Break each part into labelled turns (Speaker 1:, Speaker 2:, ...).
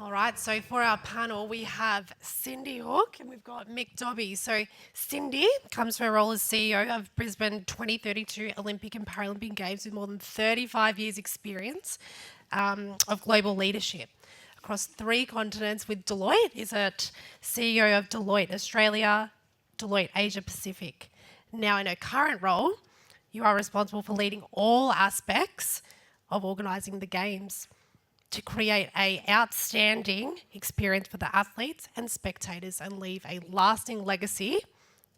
Speaker 1: All right, so for our panel, we have Cindy Hook and we've got Mick Dobby. So Cindy comes from her role as CEO of Brisbane 2032 Olympic and Paralympic Games with more than 35 years experience of global leadership across 3 continents with Deloitte. Is it CEO of Deloitte Australia, Deloitte Asia Pacific. Now in her current role, you are responsible for leading all aspects of organising the Games to create an outstanding experience for the athletes and spectators and leave a lasting legacy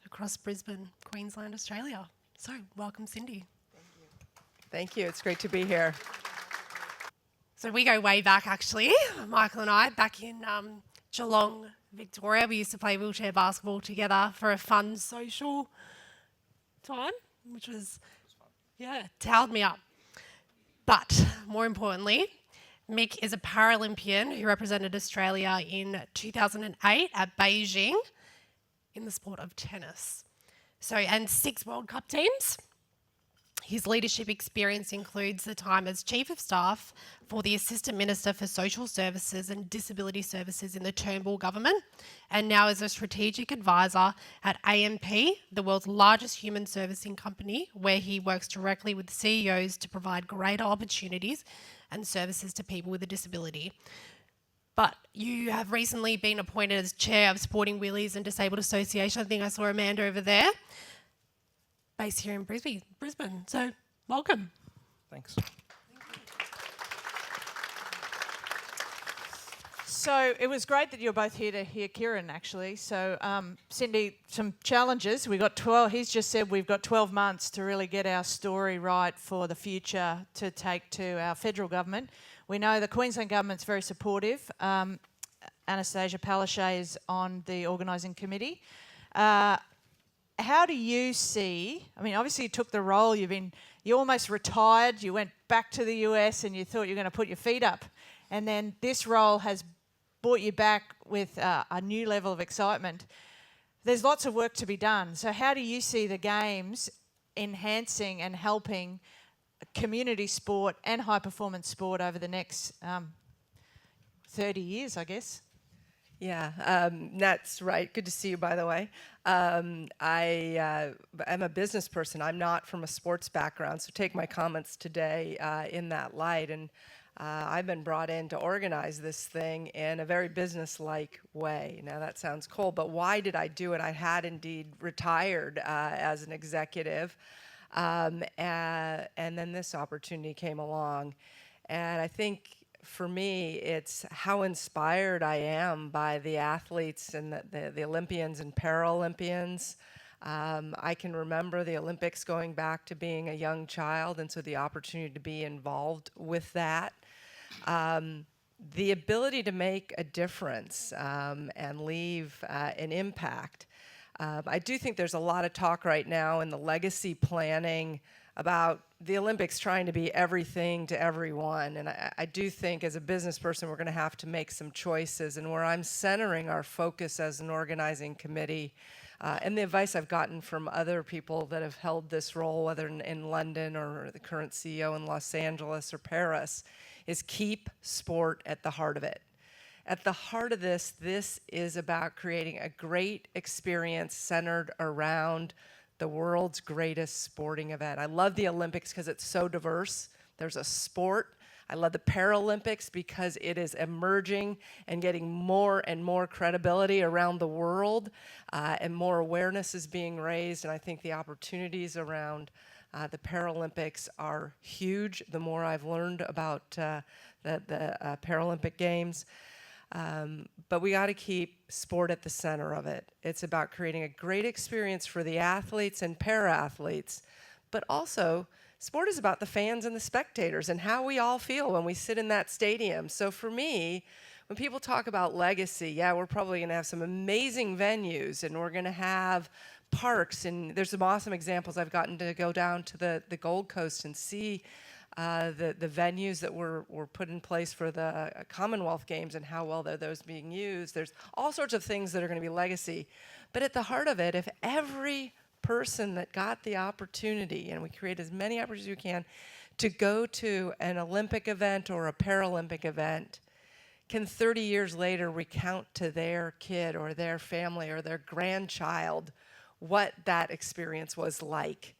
Speaker 1: across Brisbane, Queensland, Australia. So, welcome, Cindy.
Speaker 2: Thank you. It's great to be here.
Speaker 1: So we go way back, actually, Michael and I, back in Geelong, Victoria. We used to play wheelchair basketball together for a fun social time, which was, towed me up. But more importantly, Mick is a Paralympian who represented Australia in 2008 at Beijing in the sport of tennis. So, and 6 World Cup teams. His leadership experience includes the time as Chief of Staff for the Assistant Minister for Social Services and Disability Services in the Turnbull government, and now as a strategic advisor at AMP, the world's largest human servicing company, where he works directly with CEOs to provide greater opportunities and services to people with a disability. But you have recently been appointed as Chair of Sporting Wheelies and Disabled Association. I think I saw Amanda over there, based here in Brisbane. So, welcome.
Speaker 3: Thanks.
Speaker 4: So it was great that you're both here to hear Kieran, actually. So, Cindy, some challenges. We got 12. He's just said we've got 12 months to really get our story right for the future to take to our federal government. We know the Queensland government's very supportive. Anastasia Palaszczuk is on the organising committee. How do you see, I mean, obviously you took the role, you almost retired, you went back to the US and you thought you were going to put your feet up. And then this role has brought you back with a new level of excitement. There's lots of work to be done. So how do you see the Games enhancing and helping community sport and high performance sport over the next 30 years, I guess?
Speaker 2: Yeah, that's right. Good to see you, by the way. I'm a business person. I'm not from a sports background, so take my comments today in that light. And I've been brought in to organize this thing in a very business-like way. Now, that sounds cold, but why did I do it? I had indeed retired as an executive, and then this opportunity came along. And I think for me, it's how inspired I am by the athletes and the Olympians and Paralympians. I can remember the Olympics going back to being a young child, and so the opportunity to be involved with that. The ability to make a difference and leave an impact. I do think there's a lot of talk right now in the legacy planning about the Olympics trying to be everything to everyone. And I do think as a business person, we're going to have to make some choices. And where I'm centering our focus as an organizing committee, and the advice I've gotten from other people that have held this role, whether in London or the current CEO in Los Angeles or Paris, is keep sport at the heart of it. At the heart of this is about creating a great experience centered around the world's greatest sporting event. I love the Olympics because it's so diverse. There's a sport. I love the Paralympics because it is emerging and getting more and more credibility around the world, and more awareness is being raised. And I think the opportunities around the Paralympics are huge. The more I've learned about the Paralympic Games. But we got to keep sport at the center of it. It's about creating a great experience for the athletes and para-athletes, but also sport is about the fans and the spectators and how we all feel when we sit in that stadium. So for me, when people talk about legacy, yeah, we're probably going to have some amazing venues and we're going to have parks, and there's some awesome examples. I've gotten to go down to the Gold Coast and see the venues that were put in place for the Commonwealth Games and how well are those being used. There's all sorts of things that are going to be legacy. But at the heart of it, if every person that got the opportunity, and we create as many opportunities as we can, to go to an Olympic event or a Paralympic event, can 30 years later recount to their kid or their family or their grandchild what that experience was like,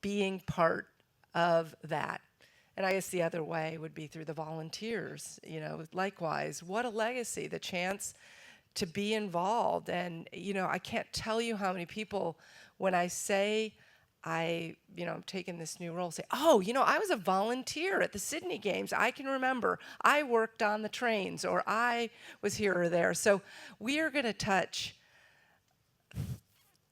Speaker 2: being part of that. And I guess the other way would be through the volunteers, you know, likewise. What a legacy, the chance to be involved. And, you know, I can't tell you how many people, when I say I'm taking this new role, say, oh, you know, I was a volunteer at the Sydney Games. I can remember. I worked on the trains, or I was here or there. So we are going to touch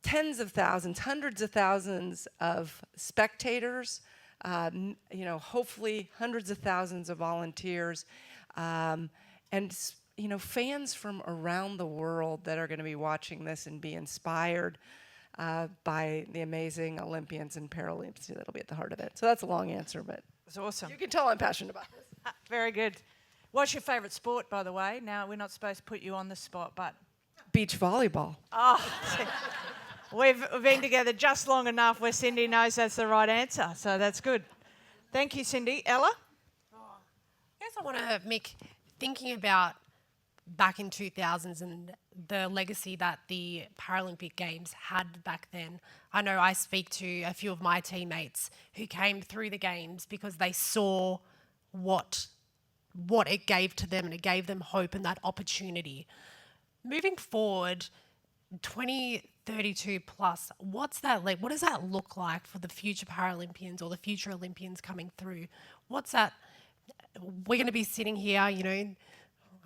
Speaker 2: tens of thousands, hundreds of thousands of spectators, hopefully hundreds of thousands of volunteers, and fans from around the world that are going to be watching this and be inspired by the amazing Olympians and Paralympians that'll be at the heart of it. So that's a long answer, but
Speaker 4: It's awesome.
Speaker 2: you can tell I'm passionate about this.
Speaker 4: Very good. What's your favourite sport, by the way? Now, we're not supposed to put you on the spot, but...
Speaker 2: Beach volleyball.
Speaker 4: Oh, we've been together just long enough where Cindy knows that's the right answer, so that's good. Thank you, Cindy. Ella?
Speaker 1: I guess I want to make thinking about back in 2000s and the legacy that the Paralympic Games had back then. I know I speak to a few of my teammates who came through the Games because they saw what it gave to them, and it gave them hope and that opportunity. Moving forward, 2032 plus, what's that like? What does that look like for the future Paralympians or the future Olympians coming through? What's that? We're going to be sitting here,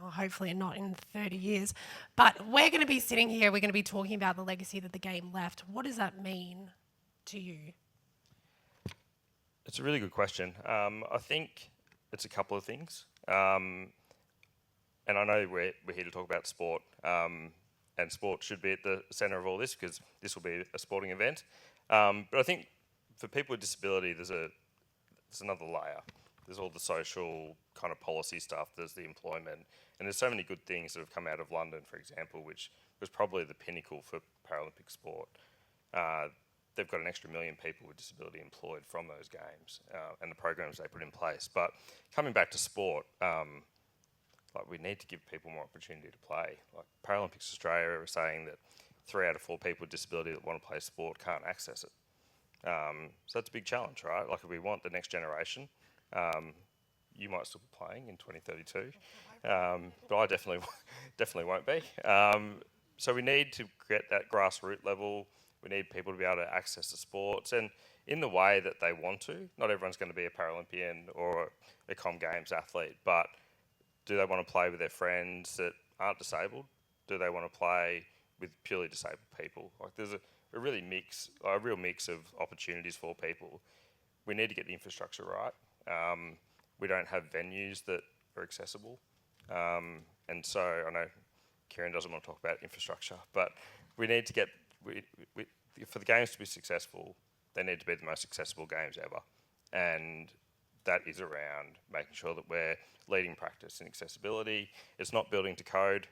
Speaker 1: hopefully not in 30 years, but we're going to be sitting here, we're going to be talking about the legacy that the game left. What does that mean to you?
Speaker 3: It's a really good question. I think it's a couple of things. And I know we're here to talk about sport, and sport should be at the centre of all this because this will be a sporting event. But I think for people with disability, there's another layer. There's all the social kind of policy stuff, there's the employment, and there's so many good things that have come out of London, for example, which was probably the pinnacle for Paralympic sport. They've got an extra 1 million people with disability employed from those games and the programs they put in place. But coming back to sport, we need to give people more opportunity to play. Like Paralympics Australia are saying that 3 out of 4 people with disability that want to play sport can't access it. So that's a big challenge, right? Like if we want the next generation, you might still be playing in 2032, but I definitely won't be. So we need to get that grassroots level. We need people to be able to access the sports and in the way that they want to. Not everyone's going to be a Paralympian or a Com Games athlete, but do they want to play with their friends that aren't disabled? Do they want to play with purely disabled people? Like there's a real mix of opportunities for people. We need to get the infrastructure right. We don't have venues that are accessible. And so I know Kieran doesn't want to talk about infrastructure, but we need to get, for the games to be successful, they need to be the most accessible games ever. And that is around making sure that we're leading practice in accessibility. It's not building to code.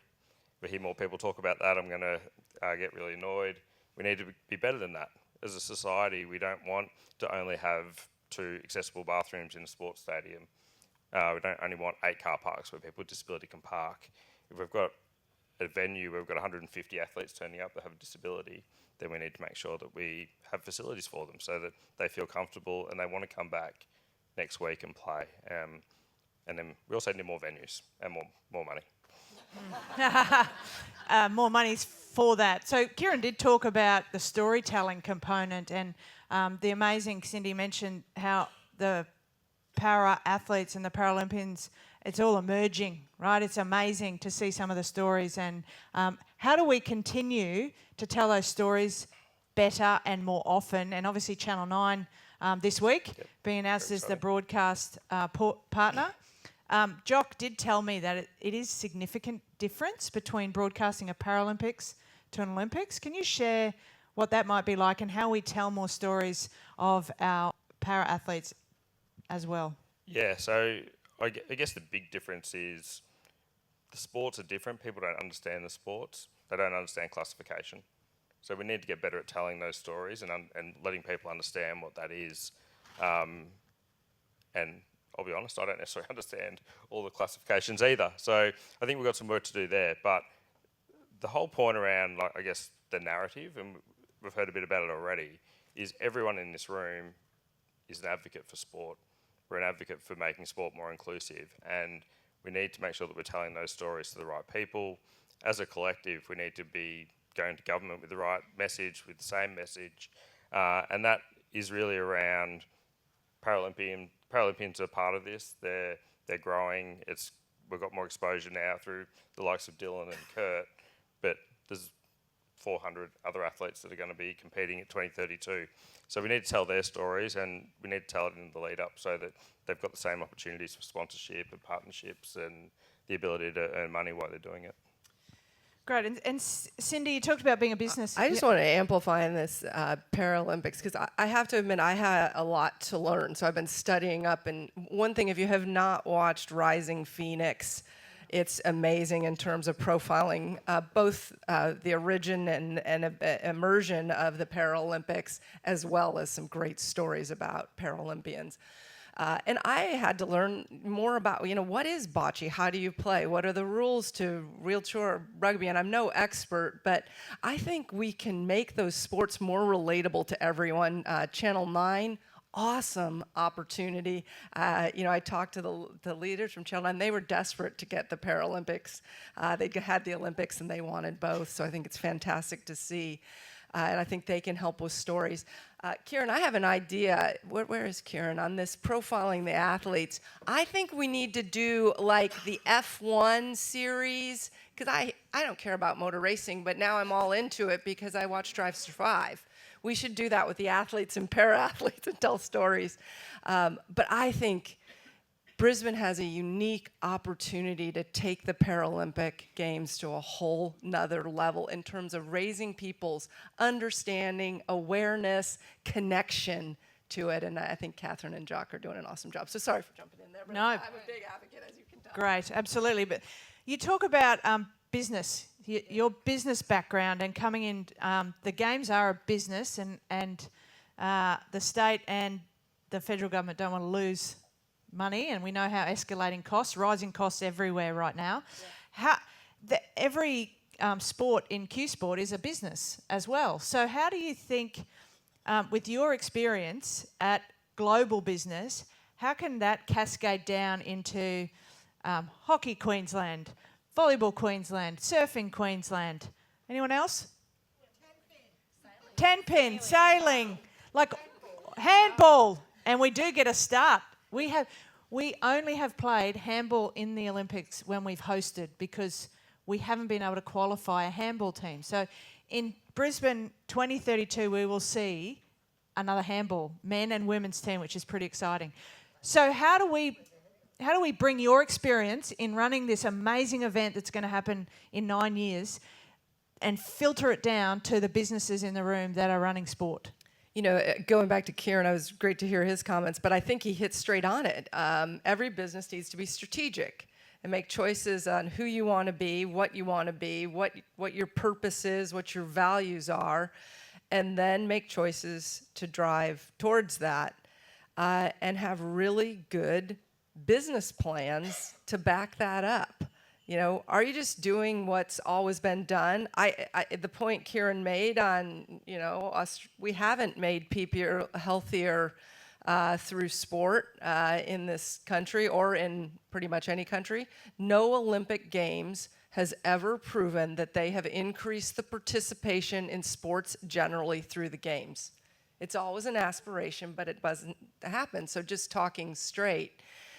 Speaker 3: If we hear more people talk about that, I'm going to get really annoyed. We need to be better than that. As a society, we don't want to only have 2 accessible bathrooms in a sports stadium. We don't only want 8 car parks where people with disability can park. If we've got a venue where we've got 150 athletes turning up that have a disability, then we need to make sure that we have facilities for them so that they feel comfortable and they want to come back next week and play. And then we also need more venues and more money.
Speaker 4: More money's for that. So Kieran did talk about the storytelling component and the amazing, Cindy mentioned how the para athletes and the Paralympians, it's all emerging, right? It's amazing to see some of the stories and how do we continue to tell those stories better and more often? And obviously Channel 9 this week being announced as the broadcast partner. Jock did tell me that it is significant difference between broadcasting a Paralympics to an Olympics. Can you share what that might be like and how we tell more stories of our para athletes as well?
Speaker 3: Yeah, so I guess the big difference is the sports are different. People don't understand the sports. They don't understand classification. So we need to get better at telling those stories and letting people understand what that is. And I'll be honest, I don't necessarily understand all the classifications either. So I think we've got some work to do there. But the whole point around, like, I guess, the narrative, and we've heard a bit about it already, is everyone in this room is an advocate for sport. We're an advocate for making sport more inclusive, and we need to make sure that we're telling those stories to the right people. As a collective, we need to be going to government with the right message, with the same message, and that is really around Paralympians are part of this. They're growing. We've got more exposure now through the likes of Dylan and Kurt, but there's 400 other athletes that are going to be competing at 2032. So we need to tell their stories, and we need to tell it in the lead up so that they've got the same opportunities for sponsorship and partnerships and the ability to earn money while they're doing it.
Speaker 4: Great. And Cindy, you talked about being a business.
Speaker 2: I just want to amplify in this Paralympics, because I have to admit I had a lot to learn. So I've been studying up. And one thing, if you have not watched Rising Phoenix, it's amazing in terms of profiling both the origin and immersion of the Paralympics, as well as some great stories about Paralympians. And I had to learn more about, what is bocce? How do you play? What are the rules to wheelchair rugby? And I'm no expert, but I think we can make those sports more relatable to everyone. Channel 9, awesome opportunity. I talked to the leaders from Channel 9. They were desperate to get the Paralympics. They had the Olympics and they wanted both, so I think it's fantastic to see. And I think they can help with stories. Kieran, I have an idea. Where is Kieran on this profiling the athletes? I think we need to do like the F1 series, because I don't care about motor racing, but now I'm all into it because I watch Drive to Survive. We should do that with the athletes and para-athletes and tell stories. But I think Brisbane has a unique opportunity to take the Paralympic Games to a whole nother level in terms of raising people's understanding, awareness, connection to it. And I think Catherine and Jock are doing an awesome job. So sorry for jumping in there, but
Speaker 4: No.
Speaker 2: I'm a big advocate, as you can tell.
Speaker 4: Great, absolutely. But you talk about business, your business background, and coming in. The Games are a business, and the state and the federal government don't want to lose money, and we know how escalating costs, rising costs everywhere right now. Yeah. Every sport in Q Sport is a business as well. So how do you think, with your experience at global business, how can that cascade down into hockey Queensland, volleyball Queensland, surfing Queensland? Anyone else? 10-pin, sailing, like handball, and we do get a start. We only have played handball in the Olympics when we've hosted, because we haven't been able to qualify a handball team. So in Brisbane 2032, we will see another handball, men and women's team, which is pretty exciting. So how do we bring your experience in running this amazing event that's going to happen in 9 years and filter it down to the businesses in the room that are running sport?
Speaker 2: Going back to Kieran, it was great to hear his comments, but I think he hit straight on it. Every business needs to be strategic and make choices on who you want to be, what you want to be, what your purpose is, what your values are, and then make choices to drive towards that, and have really good business plans to back that up. Are you just doing what's always been done? The point Kieran made on, we haven't made people healthier through sport in this country or in pretty much any country. No Olympic Games has ever proven that they have increased the participation in sports generally through the games. It's always an aspiration, but it doesn't happen. So just talking straight.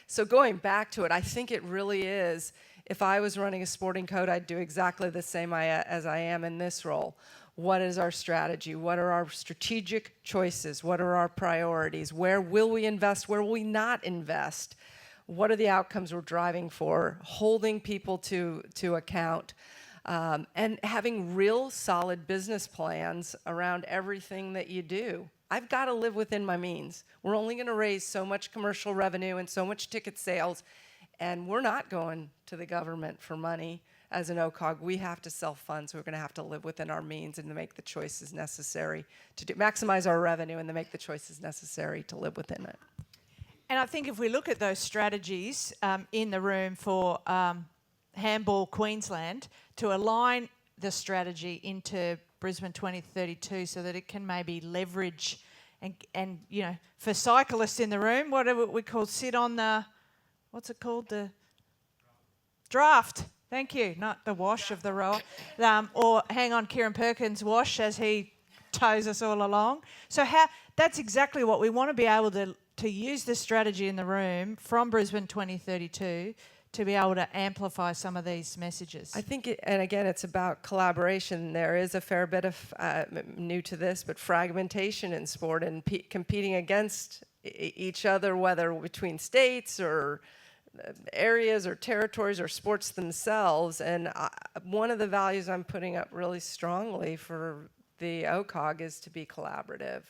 Speaker 2: So going back to it, I think it really is. If I was running a sporting code, I'd do exactly the same as I am in this role. What is our strategy? What are our strategic choices? What are our priorities? Where will we invest? Where will we not invest? What are the outcomes we're driving for? Holding people to account, and having real solid business plans around everything that you do. I've got to live within my means. We're only going to raise so much commercial revenue and so much ticket sales, and we're not going to the government for money as an OCOG. We have to self-fund, so we're going to have to live within our means and to make the choices necessary to maximize our revenue and to make the choices necessary to live within it.
Speaker 4: And I think if we look at those strategies in the room for Handball Queensland, to align the strategy into Brisbane 2032 so that it can maybe leverage and for cyclists in the room, whatever we call sit on the, what's it called? The draft. Thank you. Not the wash of the rower. Or hang on Kieran Perkins' wash as he tows us all along. So that's exactly what we want to be able to use this strategy in the room from Brisbane 2032 to be able to amplify some of these messages.
Speaker 2: I think, and again, it's about collaboration. There is a fair bit of, new to this, but fragmentation in sport and competing against each other, whether between states or areas or territories or sports themselves. And one of the values I'm putting up really strongly for the OCOG is to be collaborative.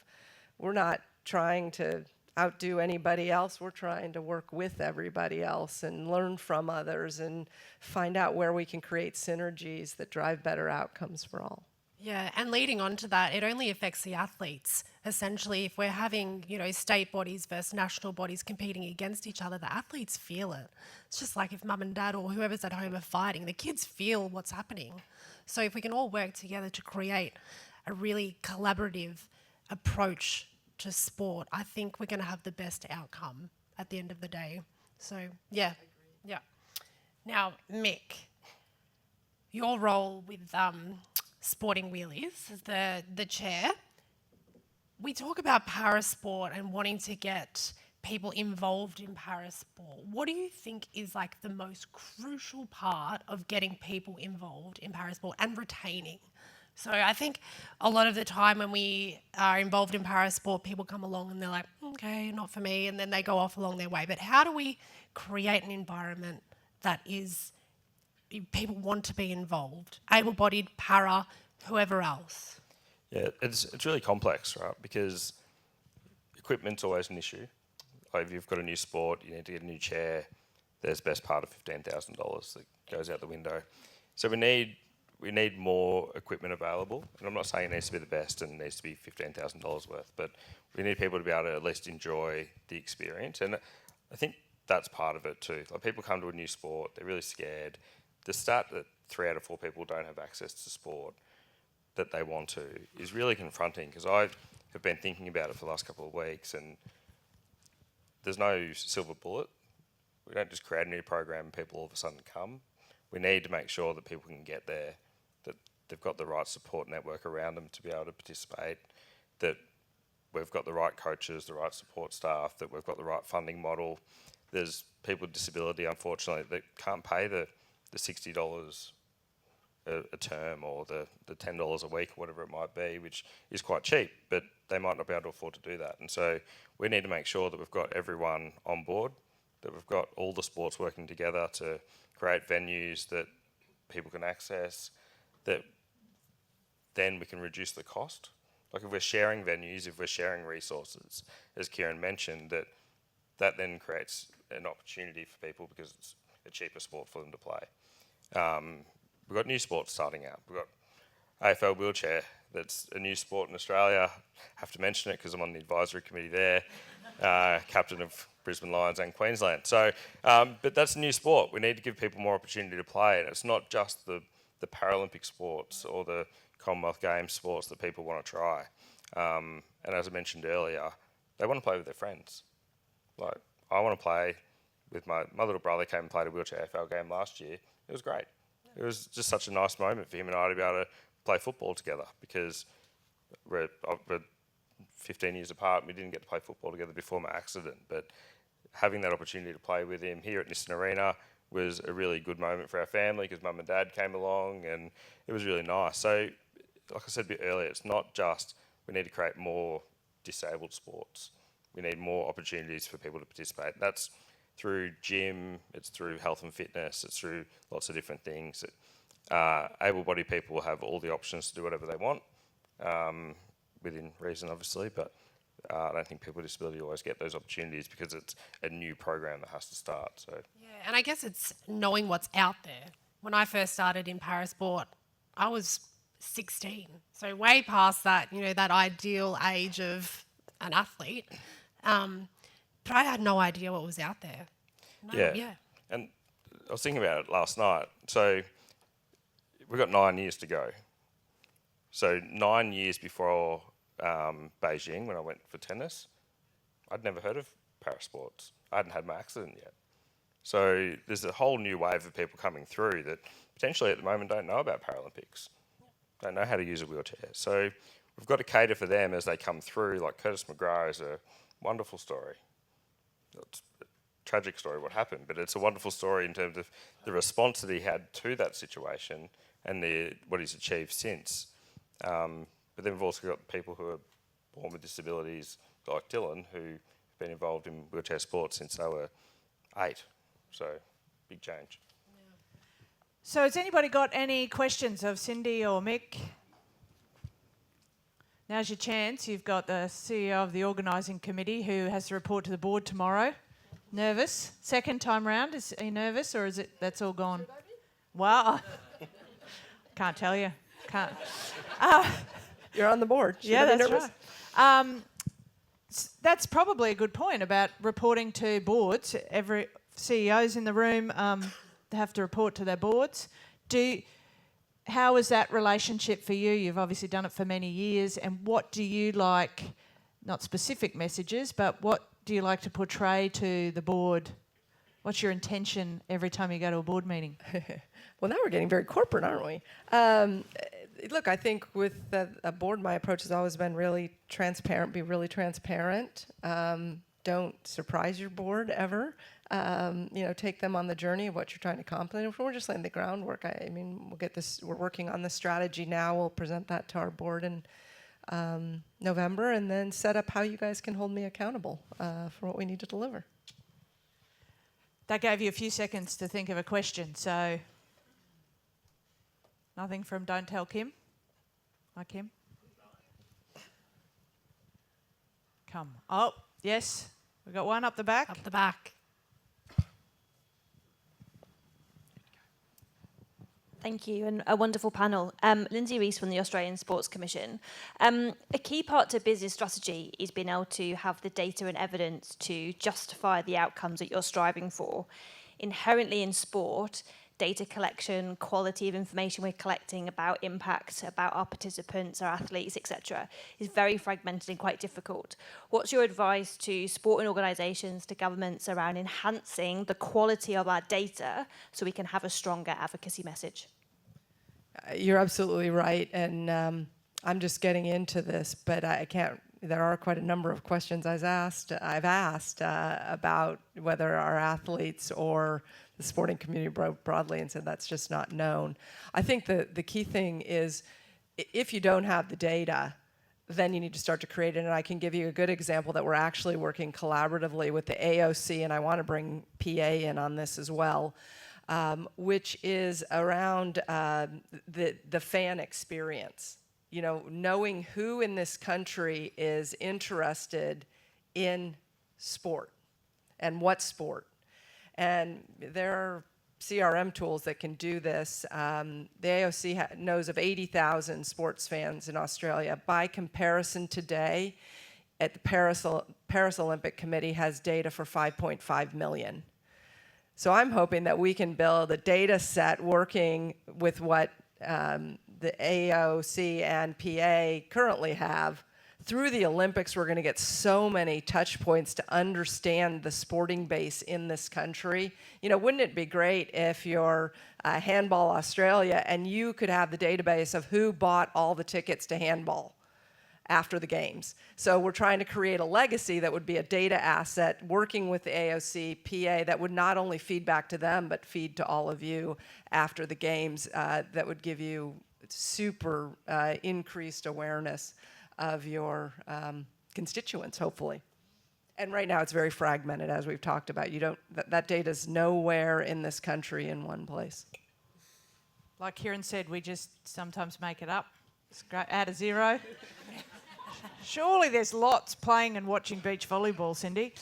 Speaker 2: We're not trying to outdo anybody else. We're trying to work with everybody else and learn from others and find out where we can create synergies that drive better outcomes for all.
Speaker 1: Yeah, and leading on to that, it only affects the athletes. Essentially, if we're having, state bodies versus national bodies competing against each other, the athletes feel it. It's just like if mum and dad or whoever's at home are fighting, the kids feel what's happening. So if we can all work together to create a really collaborative approach to sport, I think we're going to have the best outcome at the end of the day. So, yeah. Now, Mick, your role with Sporting Wheelies as the chair, we talk about parasport and wanting to get people involved in parasport. What do you think is like the most crucial part of getting people involved in parasport and retaining? So I think a lot of the time when we are involved in parasport, people come along and they're like, okay, not for me, and then they go off along their way. But how do we create an environment that is, people want to be involved, able-bodied, para, whoever else?
Speaker 3: Yeah, it's really complex, right? Because equipment's always an issue. Like if you've got a new sport, you need to get a new chair. There's best part of $15,000 that goes out the window. So we need more equipment available. And I'm not saying it needs to be the best and it needs to be $15,000 worth, but we need people to be able to at least enjoy the experience. And I think that's part of it too. Like people come to a new sport, they're really scared. The stat that 3 out of 4 people don't have access to sport that they want to is really confronting, because I have been thinking about it for the last couple of weeks, and there's no silver bullet. We don't just create a new program and people all of a sudden come. We need to make sure that people can get there, that they've got the right support network around them to be able to participate, that we've got the right coaches, the right support staff, that we've got the right funding model. There's people with disability, unfortunately, that can't pay the $60 a term or the $10 a week, or whatever it might be, which is quite cheap, but they might not be able to afford to do that. And so we need to make sure that we've got everyone on board, that we've got all the sports working together to create venues that people can access, that then we can reduce the cost. Like if we're sharing venues, if we're sharing resources, as Kieran mentioned, that then creates an opportunity for people because it's a cheaper sport for them to play. We've got new sports starting out. We've got AFL wheelchair, that's a new sport in Australia. I have to mention it because I'm on the advisory committee there, captain of Brisbane Lions and Queensland. So, but that's a new sport. We need to give people more opportunity to play, and it's not just the Paralympic sports or the Commonwealth Games sports that people want to try. And as I mentioned earlier, they want to play with their friends. Like, I want to play with my little brother came and played a wheelchair AFL game last year. It was great. It was just such a nice moment for him and I to be able to play football together, because we're 15 years apart and we didn't get to play football together before my accident. But having that opportunity to play with him here at Nissan Arena was a really good moment for our family, because mum and dad came along and it was really nice. So, like I said a bit earlier, it's not just we need to create more disabled sports. We need more opportunities for people to participate. That's through gym, it's through health and fitness, it's through lots of different things. Able-bodied people have all the options to do whatever they want, within reason, obviously, but I don't think people with disability always get those opportunities because it's a new program that has to start. So
Speaker 1: Yeah, and I guess it's knowing what's out there. When I first started in parasport, I was 16, so way past that, that ideal age of an athlete. But I had no idea what was out there. No,
Speaker 3: Yeah. And I was thinking about it last night. So we've got 9 years to go. So 9 years before Beijing, when I went for tennis, I'd never heard of parasports. I hadn't had my accident yet. So there's a whole new wave of people coming through that potentially at the moment don't know about Paralympics, don't know how to use a wheelchair. So we've got to cater for them as they come through. Like Curtis McGrath is a wonderful story. It's a tragic story what happened, but it's a wonderful story in terms of the response that he had to that situation and what he's achieved since. But then we've also got people who are born with disabilities, like Dylan, who've been involved in wheelchair sports since they were 8. So, big change.
Speaker 4: So has anybody got any questions of Cindy or Mick? Now's your chance. You've got the CEO of the Organising Committee who has to report to the board tomorrow. Nervous? Second time round? Are you nervous or is it that's all gone? Wow. Can't tell you. Can't.
Speaker 2: You're on the board.
Speaker 4: Yeah, that's right. That's probably a good point about reporting to boards. Every CEOs in the room have to report to their boards. How is that relationship for you? You've obviously done it for many years. And what do you like, not specific messages, but what do you like to portray to the board? What's your intention every time you go to a board meeting?
Speaker 2: Well, now we're getting very corporate, aren't we? Look, I think with a board, my approach has always been really transparent, be really transparent. Don't surprise your board ever. Take them on the journey of what you're trying to accomplish. If we're just laying the groundwork, I mean, we'll get this, we're working on the strategy now. We'll present that to our board in November and then set up how you guys can hold me accountable for what we need to deliver.
Speaker 4: That gave you a few seconds to think of a question, so nothing from Don't Tell Kim? Hi, Kim. Come. Oh, yes. We've got one up the back.
Speaker 1: Up the back.
Speaker 5: Thank you, and a wonderful panel. Lindsay Rees from the Australian Sports Commission. A key part to business strategy is being able to have the data and evidence to justify the outcomes that you're striving for. Inherently in sport, data collection, quality of information we're collecting about impact, about our participants, our athletes, etc., is very fragmented and quite difficult. What's your advice to sporting organisations, to governments around enhancing the quality of our data so we can have a stronger advocacy message?
Speaker 2: You're absolutely right, and I'm just getting into this, but I can't. There are quite a number of questions I've asked about whether our athletes or the sporting community broadly, and said that's just not known. I think the key thing is if you don't have the data, then you need to start to create it. And I can give you a good example that we're actually working collaboratively with the AOC, and I want to bring PA in on this as well, which is around the fan experience. Knowing who in this country is interested in sport and what sport. And there are CRM tools that can do this. The AOC knows of 80,000 sports fans in Australia. By comparison today, at the Paris Olympic Committee has data for 5.5 million. So I'm hoping that we can build a data set working with what the AOC and PA currently have. Through the Olympics, we're going to get so many touch points to understand the sporting base in this country. Wouldn't it be great if you're Handball Australia and you could have the database of who bought all the tickets to handball after the games? So we're trying to create a legacy that would be a data asset working with the AOC, PA, that would not only feed back to them, but feed to all of you after the games, that would give you super increased awareness of your constituents, hopefully. And right now it's very fragmented, as we've talked about. That data's nowhere in this country in one place.
Speaker 4: Like Kieran said, we just sometimes make it up. Add a zero. Surely there's lots playing and watching beach volleyball, Cindy.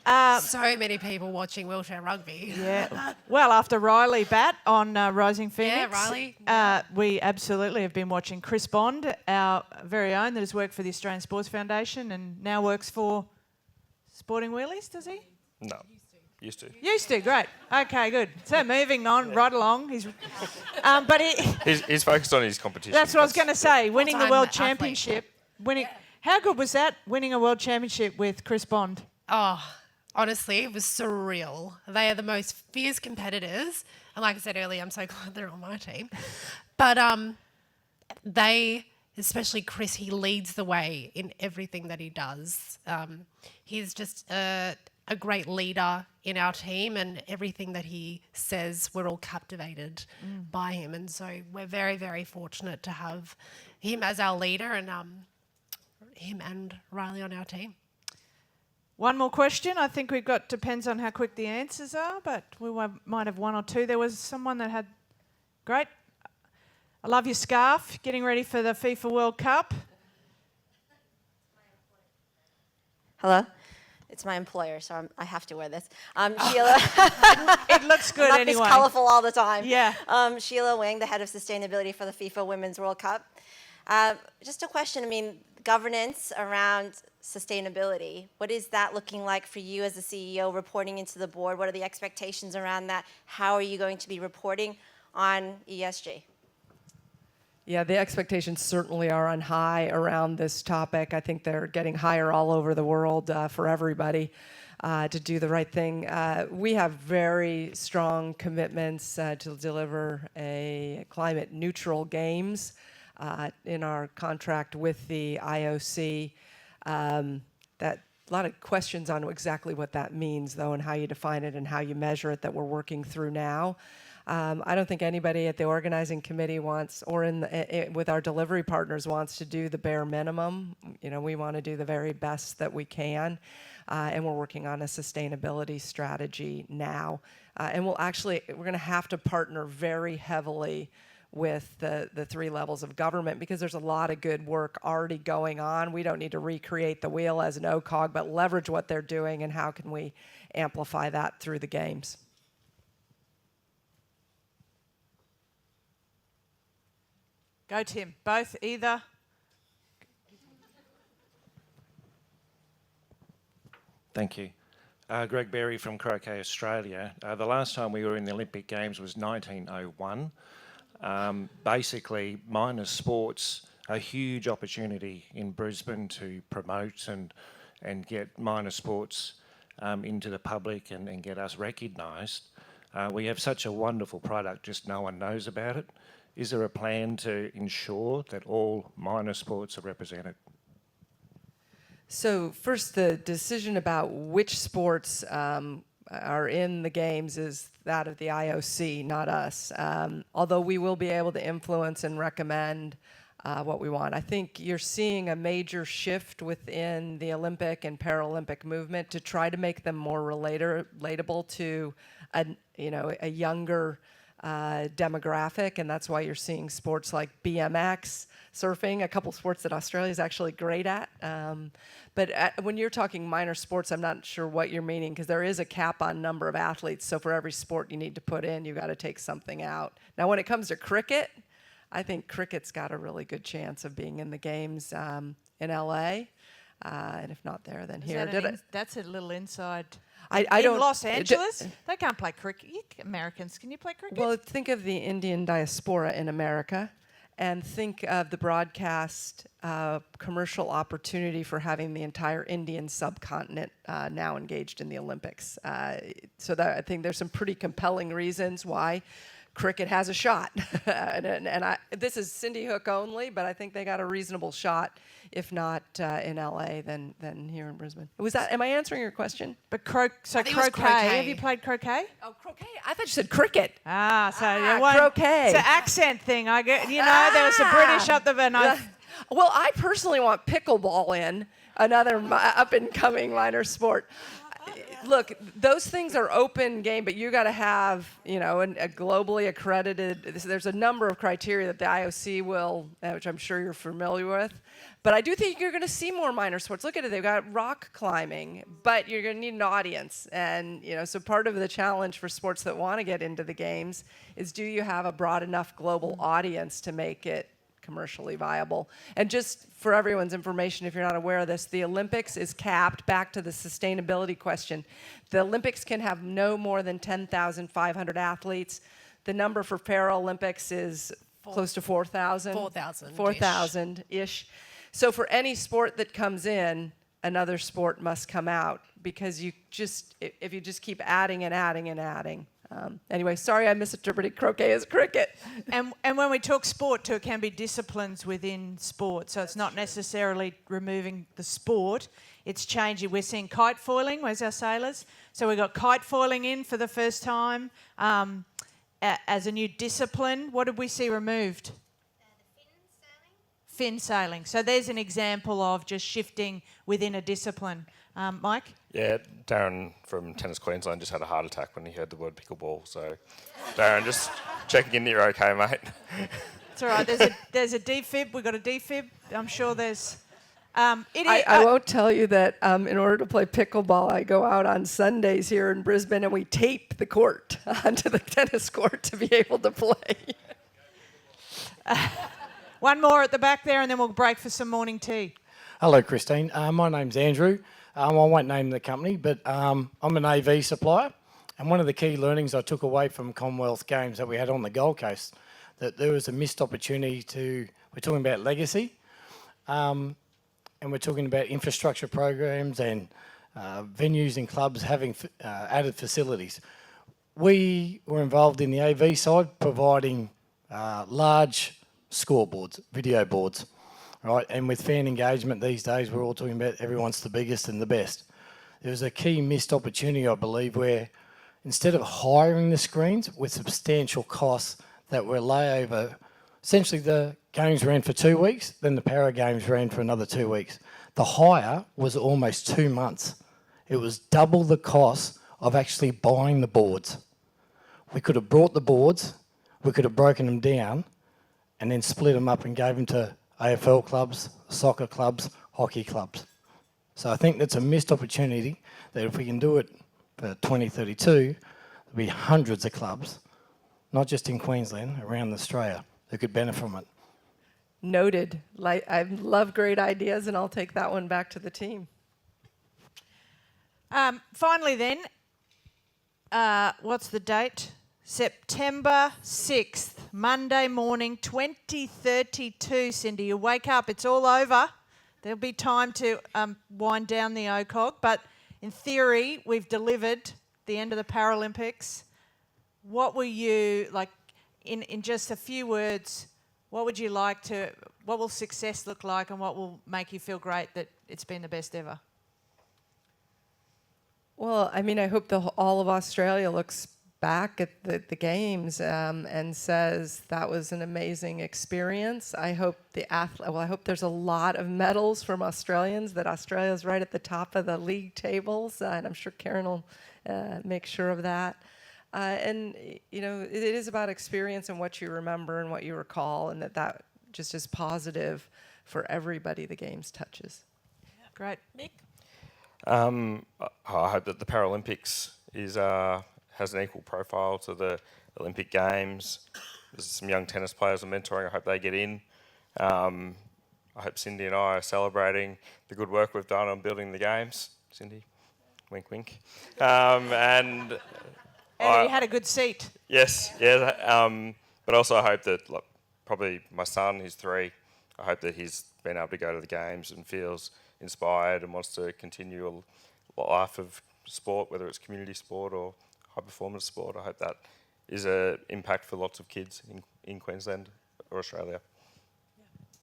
Speaker 1: So many people watching wheelchair rugby.
Speaker 4: Yeah. Well, after Riley bat on Rising Phoenix,
Speaker 1: Riley.
Speaker 4: We absolutely have been watching Chris Bond, our very own, that has worked for the Australian Sports Foundation and now works for sporting wheelies, does he?
Speaker 3: No, used to.
Speaker 4: Used to, great. Okay, good. So moving on, right along. But
Speaker 3: He's focused on his competition.
Speaker 4: that's what I was going to say. Winning the
Speaker 1: Full-time
Speaker 4: world
Speaker 1: athlete.
Speaker 4: championship. How good was that? Winning a world championship with Chris Bond.
Speaker 1: Oh, honestly, it was surreal. They are the most fierce competitors. And like I said earlier, I'm so glad they're on my team. But they, especially Chris, he leads the way in everything that he does. He's just a great leader in our team, and everything that he says, we're all captivated by him. And so we're very, very fortunate to have him as our leader, and him and Riley on our team.
Speaker 4: One more question. I think we've got, depends on how quick the answers are, but might have one or two. There was someone that had, great. I love your scarf, getting ready for the FIFA World Cup.
Speaker 6: Hello? It's my employer, so I have to wear this. Sheila.
Speaker 4: It looks good
Speaker 6: Not
Speaker 4: anyway.
Speaker 6: this colourful all the time.
Speaker 4: Yeah.
Speaker 6: Sheila Wing, the head of sustainability for the FIFA Women's World Cup. Just a question, governance around sustainability. What is that looking like for you as the CEO reporting into the board? What are the expectations around that? How are you going to be reporting on ESG?
Speaker 2: Yeah, the expectations certainly are on high around this topic. I think they're getting higher all over the world for everybody to do the right thing. We have very strong commitments to deliver a climate neutral games in our contract with the IOC. That a lot of questions on exactly what that means, though, and how you define it and how you measure it that we're working through now. I don't think anybody at the organizing committee wants, or with our delivery partners, wants to do the bare minimum. We want to do the very best that we can, and we're working on a sustainability strategy now. And we're going to have to partner very heavily with the three levels of government, because there's a lot of good work already going on. We don't need to recreate the wheel as an OCOG, but leverage what they're doing, and how can we amplify that through the games.
Speaker 4: Go, Tim. Both, either.
Speaker 7: Thank you. Greg Berry from Croquet Australia. The last time we were in the Olympic Games was 1901. Basically, minor sports, a huge opportunity in Brisbane to promote and get minor sports into the public and get us recognised. We have such a wonderful product, just no one knows about it. Is there a plan to ensure that all minor sports are represented?
Speaker 2: So first, the decision about which sports are in the games is that of the IOC, not us. Although we will be able to influence and recommend what we want. I think you're seeing a major shift within the Olympic and Paralympic movement to try to make them more relatable to a younger demographic, and that's why you're seeing sports like BMX, surfing, a couple sports that Australia is actually great at. But when you're talking minor sports, I'm not sure what you're meaning, because there is a cap on number of athletes. So for every sport you need to put in, you've got to take something out. Now, when it comes to cricket, I think cricket's got a really good chance of being in the games in LA, and if not there, then here.
Speaker 4: That's a little inside.
Speaker 2: I don't.
Speaker 4: In Los Angeles, they can't play cricket. Americans, can you play cricket?
Speaker 2: Well, think of the Indian diaspora in America, and think of the broadcast commercial opportunity for having the entire Indian subcontinent now engaged in the Olympics. So I think there's some pretty compelling reasons why cricket has a shot. This is Cindy Hook only, but I think they got a reasonable shot, if not in LA, then here in Brisbane. Am I answering your question?
Speaker 4: But croquet. Have you played croquet?
Speaker 2: Oh, croquet. I thought you said cricket.
Speaker 4: Croquet. It's an accent thing. I get. There was a British up there, and
Speaker 2: well, I personally want pickleball in, another up-and-coming minor sport. Look, those things are open game, but you got to have, a globally accredited. There's a number of criteria that the IOC will, which I'm sure you're familiar with. But I do think you're going to see more minor sports. Look at it; they've got rock climbing, but you're going to need an audience, and so part of the challenge for sports that want to get into the games is, do you have a broad enough global audience to make it commercially viable. And just for everyone's information, if you're not aware of this, the Olympics is capped, back to the sustainability question. The Olympics can have no more than 10,500 athletes. The number for Paralympics is close to 4,000.
Speaker 1: 4,000-ish.
Speaker 2: 4,000-ish. So for any sport that comes in, another sport must come out, because if you just keep adding and adding and adding. Anyway, sorry I misinterpreted croquet as cricket.
Speaker 4: And when we talk sport too, it can be disciplines within sport. So it's not necessarily removing the sport, it's changing. We're seeing kite foiling, where's our sailors? So we got kite foiling in for the first time as a new discipline. What did we see removed? Fin sailing. So there's an example of just shifting within a discipline. Mike?
Speaker 3: Yeah, Darren from Tennis Queensland just had a heart attack when he heard the word pickleball. So, Darren, just checking in that you're okay, mate.
Speaker 4: It's all right. There's a defib. We've got a defib. I'm sure there's...
Speaker 2: I won't tell you that in order to play pickleball, I go out on Sundays here in Brisbane and we tape the court onto the tennis court to be able to play.
Speaker 4: One more at the back there, and then we'll break for some morning tea.
Speaker 8: Hello, Christine. My name's Andrew. I won't name the company, but I'm an AV supplier. And one of the key learnings I took away from Commonwealth Games that we had on the Gold Coast, that there was a missed opportunity we're talking about legacy, and we're talking about infrastructure programs and venues and clubs having added facilities. We were involved in the AV side, providing large scoreboards, video boards. Right, and with fan engagement these days, we're all talking about everyone's the biggest and the best. There was a key missed opportunity, I believe, where instead of hiring the screens with substantial costs that were layover, essentially the games ran for 2 weeks, then the Para Games ran for another 2 weeks. The hire was almost 2 months. It was double the cost of actually buying the boards. We could have brought the boards, we could have broken them down, and then split them up and gave them to AFL clubs, soccer clubs, hockey clubs. So I think that's a missed opportunity that if we can do it for 2032, there'll be hundreds of clubs, not just in Queensland, around Australia, who could benefit from it.
Speaker 2: Noted. I love great ideas, and I'll take that one back to the team.
Speaker 4: Finally then, what's the date? September 6th, Monday morning, 2032, Cindy. You wake up, it's all over. There'll be time to wind down the OCOG, but in theory, we've delivered the end of the Paralympics. What will you, like, in just a few words, what would you like to, what will success look like, and what will make you feel great that it's been the best ever?
Speaker 2: Well, I mean, I hope all of Australia looks back at the games and says that was an amazing experience. I hope I hope there's a lot of medals from Australians, that Australia's right at the top of the league tables, and I'm sure Karen will make sure of that. And you know, it is about experience and what you remember and what you recall, and that just is positive for everybody the games touches.
Speaker 4: Yeah, great. Mick?
Speaker 3: I hope that the Paralympics has an equal profile to the Olympic Games. There's some young tennis players I'm mentoring. I hope they get in. I hope Cindy and I are celebrating the good work we've done on building the games. Cindy, wink, wink. And
Speaker 4: you had a good seat.
Speaker 3: Yes, yeah. But also I hope that, like, probably my son, who's 3, I hope that he's been able to go to the games and feels inspired and wants to continue a life of sport, whether it's community sport or high performance sport. I hope that is an impact for lots of kids in Queensland or Australia.